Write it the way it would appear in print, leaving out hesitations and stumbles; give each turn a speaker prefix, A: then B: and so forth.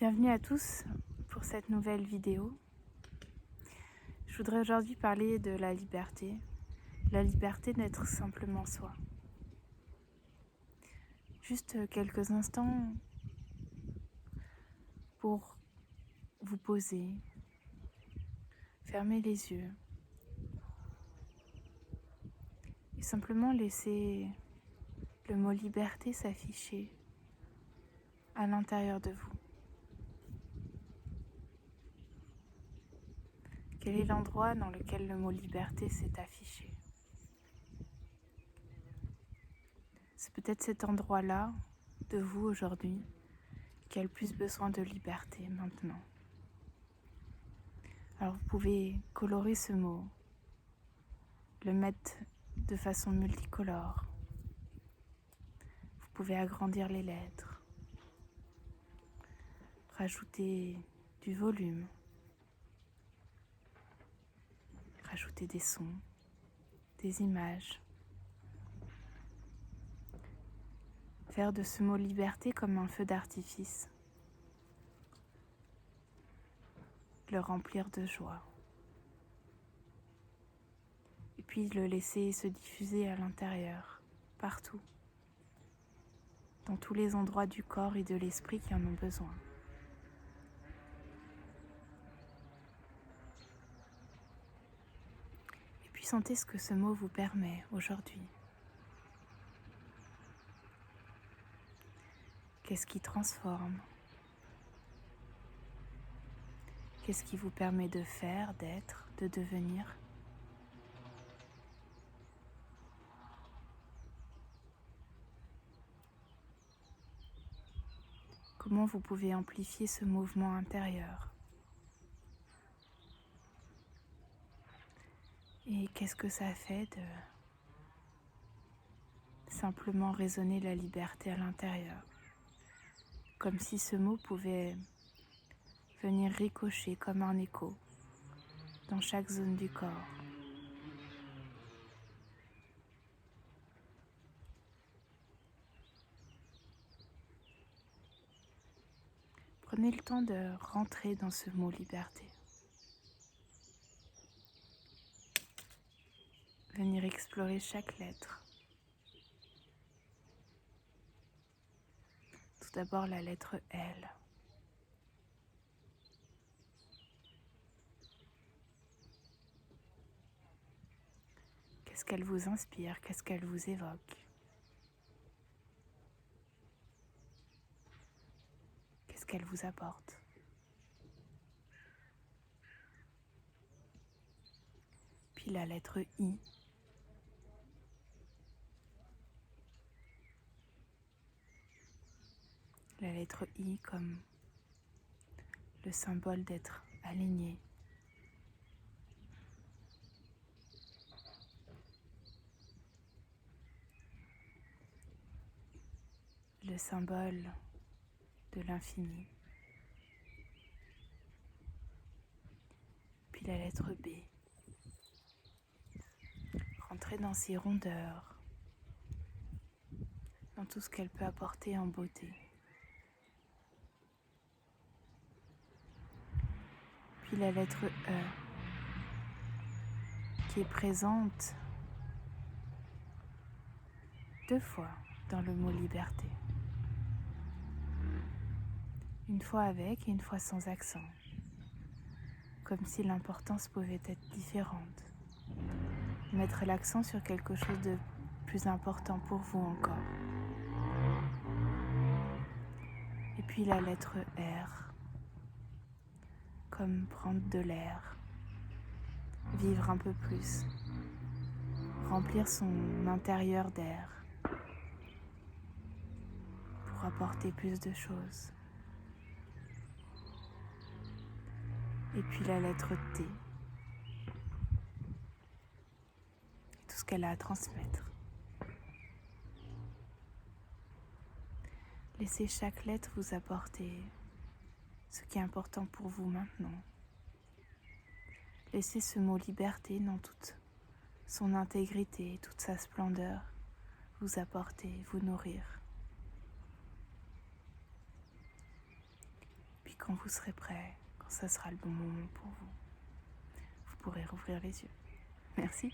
A: Bienvenue à tous pour cette nouvelle vidéo. Je voudrais aujourd'hui parler de la liberté d'être simplement soi. Juste quelques instants pour vous poser, fermer les yeux et simplement laisser le mot liberté s'afficher à l'intérieur de vous. Quel est l'endroit dans lequel le mot liberté s'est affiché? C'est peut-être cet endroit-là de vous aujourd'hui qui a le plus besoin de liberté maintenant. Alors vous pouvez colorer ce mot, le mettre de façon multicolore. Vous pouvez agrandir les lettres, rajouter du volume, rajouter des sons, des images. Faire de ce mot liberté comme un feu d'artifice. Le remplir de joie. Et puis le laisser se diffuser à l'intérieur, partout. Dans tous les endroits du corps et de l'esprit qui en ont besoin. Et puis sentez ce que ce mot vous permet aujourd'hui. Qu'est-ce qui transforme? Qu'est-ce qui vous permet de faire, d'être, de devenir? Comment vous pouvez amplifier ce mouvement intérieur? Et qu'est-ce que ça fait de simplement résonner la liberté à l'intérieur? Comme si ce mot pouvait venir ricocher comme un écho dans chaque zone du corps. Prenez le temps de rentrer dans ce mot liberté. Venir explorer chaque lettre. Tout d'abord la lettre L. Qu'est-ce qu'elle vous inspire? Qu'est-ce qu'elle vous évoque? Qu'est-ce qu'elle vous apporte? Puis la lettre I. La lettre I comme le symbole d'être aligné. Le symbole de l'infini. Puis la lettre B. Rentrer dans ses rondeurs, dans tout ce qu'elle peut apporter en beauté. Puis la lettre E, qui est présente 2 fois dans le mot liberté. Une fois avec et une fois sans accent. Comme si l'importance pouvait être différente. Mettre l'accent sur quelque chose de plus important pour vous encore. Et puis la lettre R, comme prendre de l'air, vivre un peu plus, remplir son intérieur d'air pour apporter plus de choses. Et puis la lettre T, tout ce qu'elle a à transmettre. Laissez chaque lettre vous apporter ce qui est important pour vous maintenant. Laissez ce mot liberté dans toute son intégrité, toute sa splendeur, vous apporter, vous nourrir. Puis quand vous serez prêt, quand ce sera le bon moment pour vous, vous pourrez rouvrir les yeux. Merci.